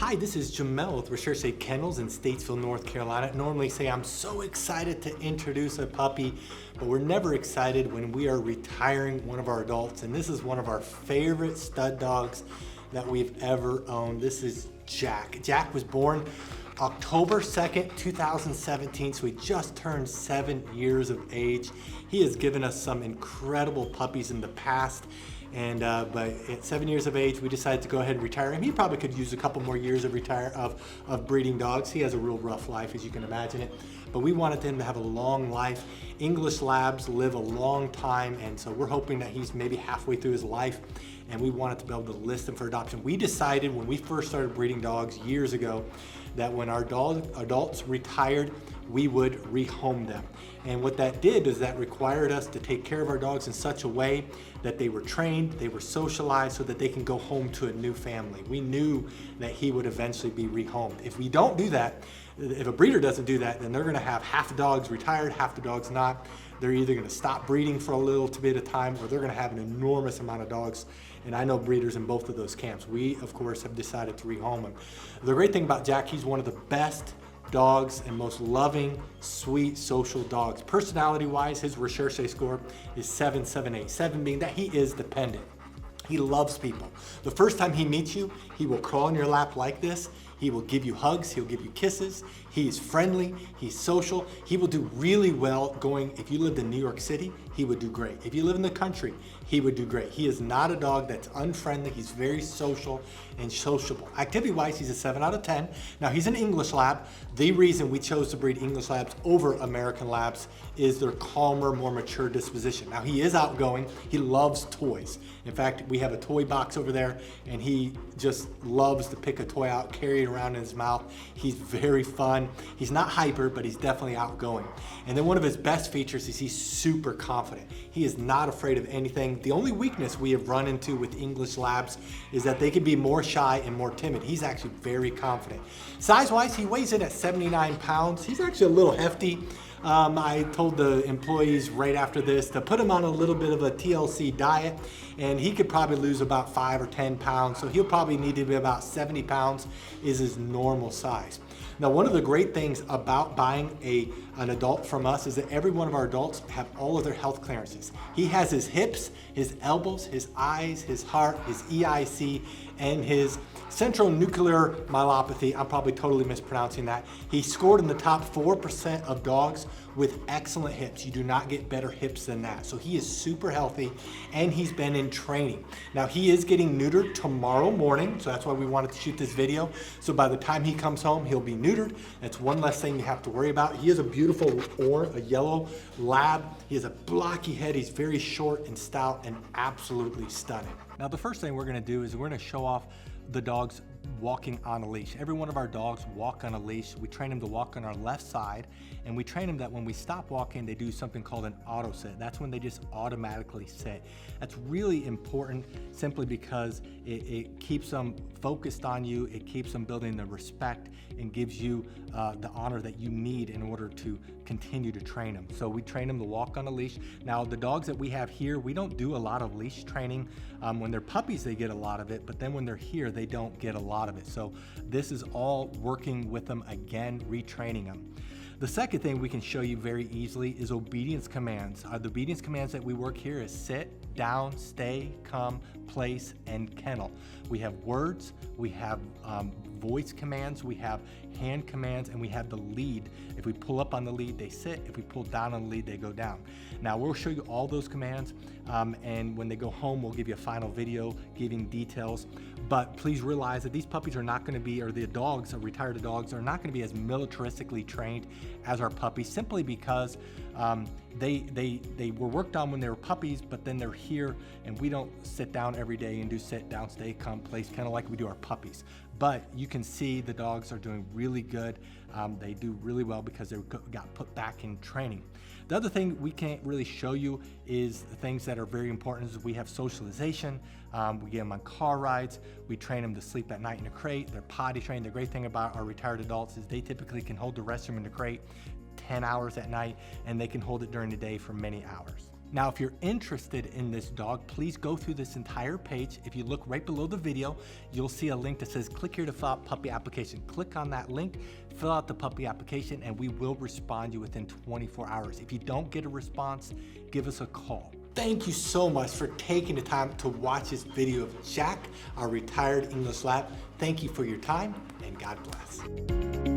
Hi, this is Jamel with Recherche Kennels in Statesville, North Carolina. I normally say I'm so excited to introduce a puppy, but we're never excited when we are retiring one of our adults, and this is one of our favorite stud dogs that we've ever owned. This is Jack. Jack was born October 2nd, 2017, so he just turned 7 years of age. He has given us some incredible puppies in the past. But at 7 years of age, we decided to go ahead and retire him. He probably could use a couple more years of breeding dogs. He has a real rough life, as you can imagine it. But we wanted him to have a long life. English Labs live a long time, and so we're hoping that he's maybe halfway through his life, and we wanted to be able to list him for adoption. We decided when we first started breeding dogs years ago that when our adults retired, we would rehome them. And what that did is that required us to take care of our dogs in such a way that they were trained, they were socialized so that they can go home to a new family. We knew that he would eventually be rehomed. If we don't do that, if a breeder doesn't do that, then they're gonna have half the dogs retired, half the dogs not. They're either gonna stop breeding for a little bit of time, or they're gonna have an enormous amount of dogs. And I know breeders in both of those camps. We, of course, have decided to rehome him. The great thing about Jack, he's one of the best dogs and most loving, sweet, social dogs. Personality-wise, his Recherche score is 778. 7 being that he is dependent. He loves people. The first time he meets you, he will crawl in your lap like this. He will give you hugs, he'll give you kisses. He's friendly, he's social. He will do really well going, if you lived in New York City, he would do great. If you live in the country, he would do great. He is not a dog that's unfriendly. He's very social and sociable. Activity-wise, he's a 7 out of 10. Now, he's an English Lab. The reason we chose to breed English Labs over American Labs is their calmer, more mature disposition. Now, he is outgoing. He loves toys. In fact, we have a toy box over there, and he just loves to pick a toy out, carry it around in his mouth. He's very fun. He's not hyper, but he's definitely outgoing. And then one of his best features is he's super confident. He is not afraid of anything. The only weakness we have run into with English Labs is that they can be more shy and more timid. He's actually very confident. Size-wise, he weighs in at 79 pounds. He's actually a little hefty. I told the employees right after this to put him on a little bit of a TLC diet, and he could probably lose about 5 or 10 pounds. So he'll probably need to be about 70 pounds is his normal size. Now, one of the great things about buying an adult from us is that every one of our adults have all of their health clearances. He has his hips, his elbows, his eyes, his heart, his EIC, and his central nuclear myelopathy. I'm probably totally mispronouncing that. He scored in the top 4% of dogs with excellent hips. You do not get better hips than that. So he is super healthy, and he's been in training. Now, he is getting neutered tomorrow morning, so that's why we wanted to shoot this video. So by the time he comes home, he'll be neutered. That's one less thing you have to worry about. He is a beautiful a yellow lab. He has a blocky head. He's very short and stout and absolutely stunning. Now, the first thing we're gonna do is we're gonna show off the dogs walking on a leash. Every one of our dogs walk on a leash. We train them to walk on our left side, and we train them that when we stop walking, they do something called an auto sit. That's when they just automatically sit. That's really important simply because it keeps them focused on you, it keeps them building the respect, and gives you the honor that you need in order to continue to train them. So we train them to walk on a leash. Now, the dogs that we have here, we don't do a lot of leash training. When they're puppies, they get a lot of it, but then when they're here, they don't get a lot of it. So this is all working with them again, retraining them. The second thing we can show you very easily is obedience commands. The obedience commands that we work here is sit, down, stay, come, place, and kennel. We have words, we have voice commands, we have hand commands, and we have the lead. If we pull up on the lead, they sit. If we pull down on the lead, they go down. Now, we'll show you all those commands, and when they go home, we'll give you a final video giving details. But please realize that these puppies are not going to be, or the dogs, or retired dogs, are not going to be as militaristically trained as our puppies, simply because they were worked on when they were puppies, but then they're here, and we don't sit down every day and do sit, down, stay, come, place, kind of like we do our puppies. But you can see the dogs are doing really good. They do really well because they got put back in training. The other thing we can't really show you is the things that are very important is we have socialization. We get them on car rides. We train them to sleep at night in a crate. They're potty trained. The great thing about our retired adults is they typically can hold the restroom in the crate 10 hours at night, and they can hold it during the day for many hours. Now, if you're interested in this dog, please go through this entire page. If you look right below the video, you'll see a link that says click here to fill out puppy application. Click on that link, fill out the puppy application, and we will respond to you within 24 hours. If you don't get a response, give us a call. Thank you so much for taking the time to watch this video of Jack, our retired English Lab. Thank you for your time, and God bless.